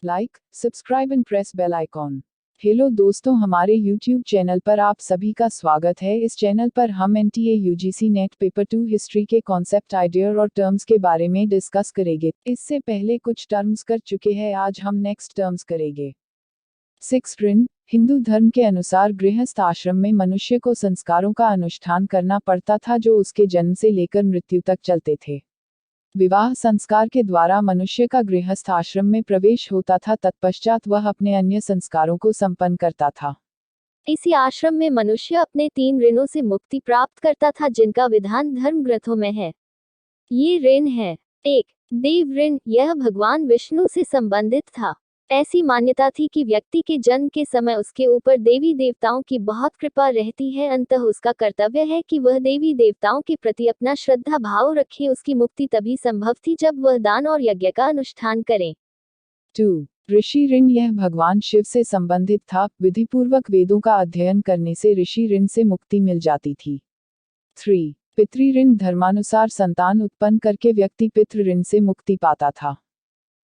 Like, subscribe and press bell icon. Hello दोस्तों, हमारे YouTube channel पर आप सभी का स्वागत है। इस चैनल पर हम NTA UGC net paper 2 history के कॉन्सेप्ट, आइडिया और टर्म्स के बारे में डिस्कस करेंगे। इससे पहले कुछ टर्म्स कर चुके हैं, आज हम नेक्स्ट टर्म्स करेंगे। 6 ऋण। हिंदू धर्म के अनुसार गृहस्थ आश्रम में मनुष्य को संस्कारों का अनुष्ठान करना पड़ता था जो उसके जन्म से लेकर मृत्यु तक चलते थे। विवाह संस्कार के द्वारा मनुष्य का गृहस्थ आश्रम में प्रवेश होता था, तत्पश्चात वह अपने अन्य संस्कारों को संपन्न करता था। इसी आश्रम में मनुष्य अपने 3 ऋणों से मुक्ति प्राप्त करता था जिनका विधान धर्म ग्रंथों में है। ये ऋण है। 1. देव ऋण। यह भगवान विष्णु से संबंधित था। ऐसी मान्यता थी कि व्यक्ति के जन्म के समय उसके ऊपर देवी देवताओं की बहुत कृपा रहती है, अतः उसका कर्तव्य है कि वह देवी देवताओं के प्रति अपना श्रद्धा भाव रखे। उसकी मुक्ति तभी संभव थी जब वह दान और यज्ञ का अनुष्ठान करे। 2. ऋषि ऋण। यह भगवान शिव से संबंधित था। विधिपूर्वक वेदों का अध्ययन करने से ऋषि ऋण से मुक्ति मिल जाती थी। 3. पितृ ऋण। धर्मानुसार संतान उत्पन्न करके व्यक्ति पितृ ऋण से मुक्ति पाता था।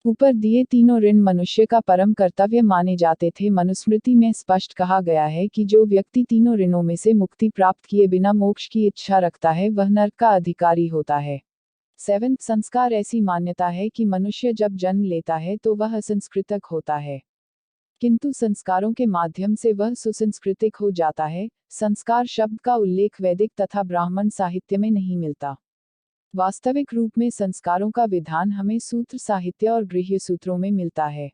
ऊपर दिए तीनों ऋण मनुष्य का परम कर्तव्य माने जाते थे। मनुस्मृति में स्पष्ट कहा गया है कि जो व्यक्ति तीनों ऋणों में से मुक्ति प्राप्त किए बिना मोक्ष की इच्छा रखता है वह नरक का अधिकारी होता है। 7. संस्कार। ऐसी मान्यता है कि मनुष्य जब जन्म लेता है तो वह असंस्कृतक होता है, किंतु संस्कारों के माध्यम से वह सुसंस्कृतिक हो जाता है। संस्कार शब्द का उल्लेख वैदिक तथा ब्राह्मण साहित्य में नहीं मिलता। वास्तविक रूप में संस्कारों का विधान हमें सूत्र साहित्य और गृह्य सूत्रों में मिलता है।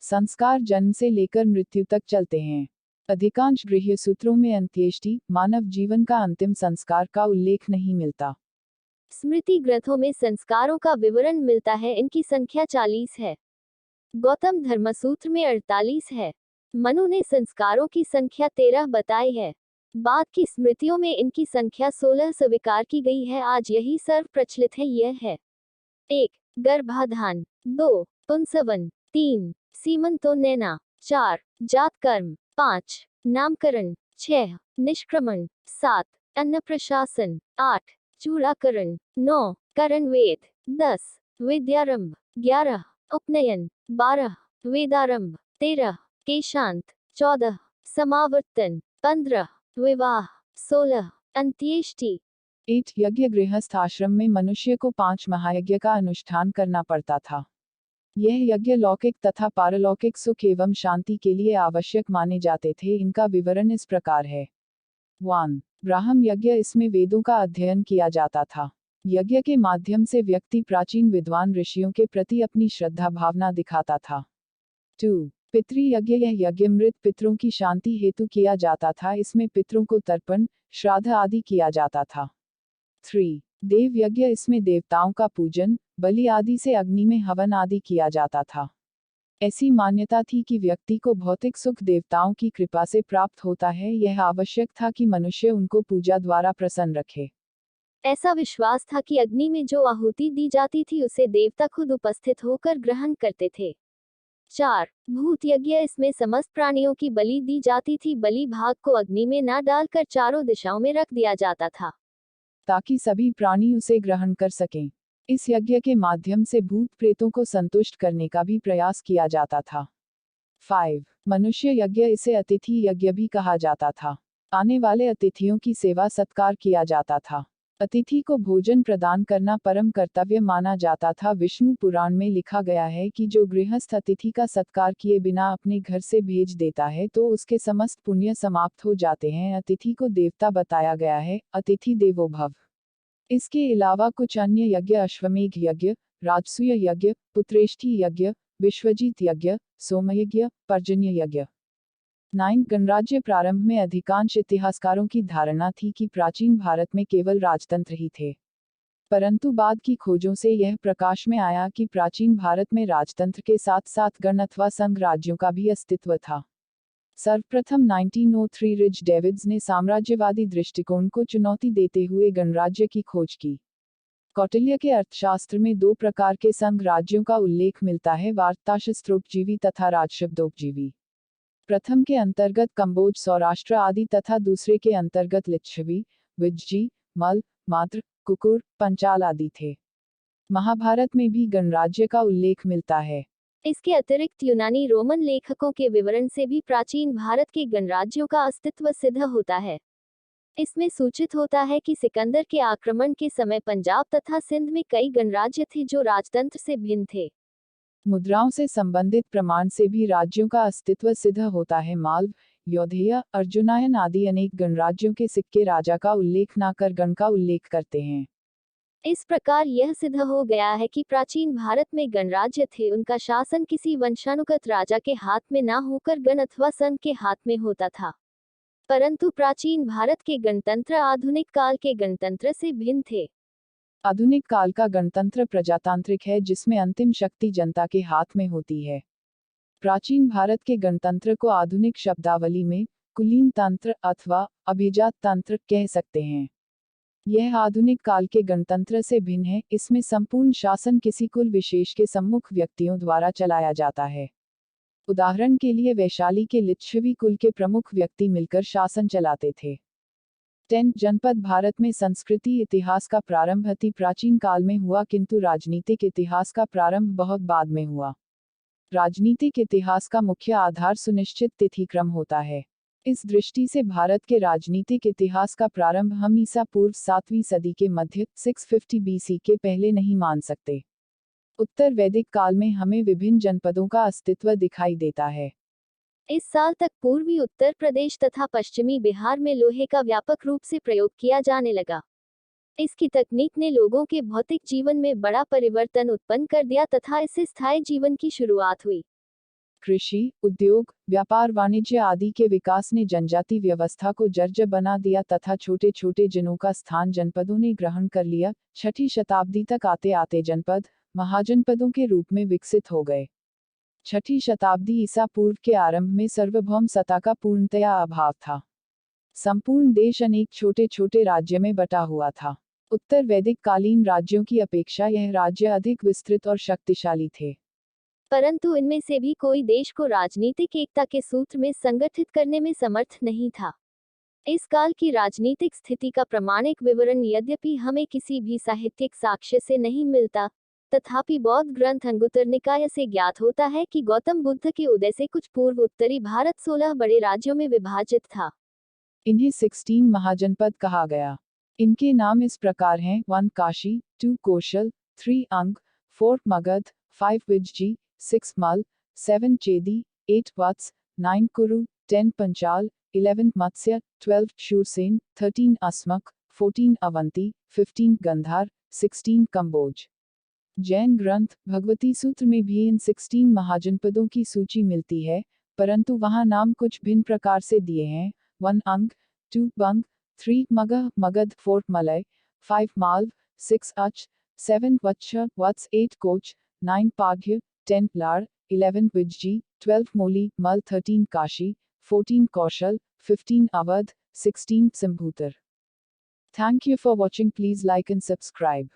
संस्कार जन्म से लेकर मृत्यु तक चलते हैं। अधिकांश गृह्य सूत्रों में अंत्येष्टि, मानव जीवन का अंतिम संस्कार का उल्लेख नहीं मिलता। स्मृति ग्रंथों में संस्कारों का विवरण मिलता है। इनकी संख्या 40 है। गौतम धर्मसूत्र में 48 है। मनु ने संस्कारों की संख्या 13 बताई है। बाद की स्मृतियों में इनकी संख्या 16 स्वीकार की गई है। आज यही सर्व प्रचलित है। यह है: 1. गर्भाधान। 2. पुंसवन। 3. सीमंतोन्नयना। 4. जात कर्म। 5. नामकरण। 6. निष्क्रमण। 7. अन्नप्रशासन। 8. चूड़ाकरण। 9. करण वेद। 10. विद्यारंभ। 11. उपनयन। 12. वेदारंभ। 13. केशांत। 14. समावर्तन। 15. विवाह। 16. अंत्येष्टि। 8. यज्ञ। गृहस्थ आश्रम में मनुष्य को 5 महायज्ञ का अनुष्ठान करना पड़ता था। यह यज्ञ लौकिक तथा पारलौकिक सुख एवं शांति के लिए आवश्यक माने जाते थे। इनका विवरण इस प्रकार है: 1. ब्राह्म यज्ञ। इसमें वेदों का अध्ययन किया जाता था। यज्ञ के माध्यम से व्यक्ति प्राचीन विद्वान ऋषियों के प्रति अपनी श्रद्धा भावना दिखाता था। 2. पितृयज्ञ। यह यज्ञ मृत पितरों की शांति हेतु किया जाता था। इसमें पितरों को तर्पण, श्राद्ध आदि किया जाता था। 3. देव यज्ञ। इसमें देवताओं का पूजन, बलि आदि से अग्नि में हवन आदि किया जाता था। ऐसी मान्यता थी कि व्यक्ति को भौतिक सुख देवताओं की कृपा से प्राप्त होता है। यह आवश्यक था कि मनुष्य उनको पूजा द्वारा प्रसन्न रखे। ऐसा विश्वास था कि अग्नि में जो आहुति दी जाती थी उसे देवता खुद उपस्थित होकर ग्रहण करते थे। 4. भूत यज्ञ। इसमें समस्त प्राणियों की बलि दी जाती थी। बलि भाग को अग्नि में न डालकर चारों दिशाओं में रख दिया जाता था ताकि सभी प्राणी उसे ग्रहण कर सकें। इस यज्ञ के माध्यम से भूत प्रेतों को संतुष्ट करने का भी प्रयास किया जाता था। 5. मनुष्य यज्ञ। इसे अतिथि यज्ञ भी कहा जाता था। आने वाले अतिथियों की सेवा सत्कार किया जाता था। अतिथि को भोजन प्रदान करना परम कर्तव्य माना जाता था। विष्णु पुराण में लिखा गया है कि जो गृहस्थ अतिथि का सत्कार किए बिना अपने घर से भेज देता है तो उसके समस्त पुण्य समाप्त हो जाते हैं। अतिथि को देवता बताया गया है, अतिथि देवो भव। इसके अलावा कुछ अन्य यज्ञ अश्वमेध यज्ञ, राजसूय यज्ञ, पुत्रेष्ठी यज्ञ, विश्वजीत यज्ञ, सोमयज्ञ, पर्जन्य यज्ञ। 9. गणराज्य। प्रारंभ में अधिकांश इतिहासकारों की धारणा थी कि प्राचीन भारत में केवल राजतंत्र ही थे, परंतु बाद की खोजों से यह प्रकाश में आया कि प्राचीन भारत में राजतंत्र के साथ साथ गण अथवा संघ राज्यों का भी अस्तित्व था। सर्वप्रथम 1903 रिच डेविड्स ने साम्राज्यवादी दृष्टिकोण को चुनौती देते हुए गणराज्य की खोज की। कौटिल्य के अर्थशास्त्र में 2 प्रकार के संघ राज्यों का उल्लेख मिलता है: वार्ताशस्त्रोपजीवी तथा राजशब्दोपजीवी। प्रथम के अंतर्गत कंबोज, सौराष्ट्र आदि तथा दूसरे के अंतर्गत लिच्छवी, विज्जी, मल, मात्र, कुकुर, पंचाल आदि थे। महाभारत में भी गणराज्य का उल्लेख मिलता है। इसके अतिरिक्त यूनानी रोमन लेखकों के विवरण से भी प्राचीन भारत के गणराज्यों का अस्तित्व सिद्ध होता है। इसमें सूचित होता है कि सिकंदर के आक्रमण के समय पंजाब तथा सिंध में कई गणराज्य थे जो राजतंत्र से भिन्न थे। मुद्राओं से संबंधित प्रमाण से भी राज्यों का अस्तित्व सिद्ध होता है। मालव, यौधेय, अर्जुनायन आदि अनेक गणराज्यों के सिक्के राजा का उल्लेख न कर गण का उल्लेख करते हैं। इस प्रकार यह सिद्ध हो गया है कि प्राचीन भारत में गणराज्य थे, उनका शासन किसी वंशानुगत राजा के हाथ में न होकर गण अथवा संघ के हाथ में होता था। परंतु प्राचीन भारत के गणतंत्र आधुनिक काल के गणतंत्र से भिन्न थे। आधुनिक काल का गणतंत्र प्रजातांत्रिक है, जिसमें अंतिम शक्ति जनता के हाथ में होती है। प्राचीन भारत के गणतंत्र को आधुनिक शब्दावली में कुलीन तंत्र अथवा अभिजात तंत्र कह सकते हैं। यह आधुनिक काल के गणतंत्र से भिन्न है। इसमें संपूर्ण शासन किसी कुल विशेष के सम्मुख व्यक्तियों द्वारा चलाया जाता है। उदाहरण के लिए वैशाली के लिच्छवी कुल के प्रमुख व्यक्ति मिलकर शासन चलाते थे। 10 जनपद भारत में संस्कृति इतिहास का प्रारंभ अति प्राचीन काल में हुआ, किंतु राजनीतिक इतिहास का प्रारंभ बहुत बाद में हुआ। राजनीतिक इतिहास का मुख्य आधार सुनिश्चित तिथिक्रम होता है। इस दृष्टि से भारत के राजनीतिक इतिहास का प्रारंभ हम ईसा पूर्व 7वीं सदी के मध्य 650 BC के पहले नहीं मान सकते। उत्तर वैदिक काल में हमें विभिन्न जनपदों का अस्तित्व दिखाई देता है। इस साल तक पूर्वी उत्तर प्रदेश तथा पश्चिमी बिहार में लोहे का व्यापक रूप से प्रयोग किया जाने लगा। इसकी तकनीक ने लोगों के भौतिक जीवन में बड़ा परिवर्तन उत्पन्न कर दिया तथा इससे स्थायी जीवन की शुरुआत हुई। कृषि, उद्योग, व्यापार वाणिज्य आदि के विकास ने जनजाति व्यवस्था को जर्जर बना दिया तथा छोटे छोटे जनों का स्थान जनपदों ने ग्रहण कर लिया। 6ठी शताब्दी तक आते आते जनपद महाजनपदों के रूप में विकसित हो गए। 6ठी शताब्दी ईसा पूर्व के आरंभ में सार्वभौम सत्ता का पूर्णतया अभाव था। संपूर्ण देश अनेक छोटे छोटे राज्य में बटा हुआ था। उत्तर वैदिक कालीन राज्यों की अपेक्षा यह राज्य अधिक विस्तृत और शक्तिशाली थे। परंतु इनमें से भी कोई देश को राजनीतिक एकता के सूत्र में संगठित करने में समर्थ नहीं था। इस काल की राजनीतिक स्थिति का प्रामाणिक विवरण यद्यपि हमें किसी भी साहित्यिक साक्ष्य से नहीं मिलता, तथापि बौद्ध ग्रंथ अंगुत्तर निकाय से ज्ञात होता है कि गौतम बुद्ध के उदय से कुछ पूर्व उत्तरी भारत 16 बड़े राज्यों में विभाजित था। इन्हें 16 महाजनपद कहा गया। इनके नाम इस प्रकार हैं: 1 काशी, 2 कौशल, 3 अंग, 4 मगध, 5 विजयी, 6 मल, 7 चेदी, 8 वत्स, 9 कुरु, 10 पंचाल, 11 मत्स्य, 12 शूरसेन, 13 अस्मक, 14 अवंती, 15 गंधार, 16 कंबोज। जैन ग्रंथ भगवती सूत्र में भी इन 16 महाजनपदों की सूची मिलती है, परंतु वहां नाम कुछ भिन्न प्रकार से दिए हैं: 1 अंग, 2 बंग, 3 मगध, मगध, 4 मलय, 5 मालव, 6 अच, 7 वत्स, 8 कोच, 9 पाघ्य, 10 लाड़, 11 विजयी, 12 मोली, मल, 13 काशी, 14 कौशल, 15 Awadh, 16 सिंभूतर। Thank you for watching. Please like and subscribe.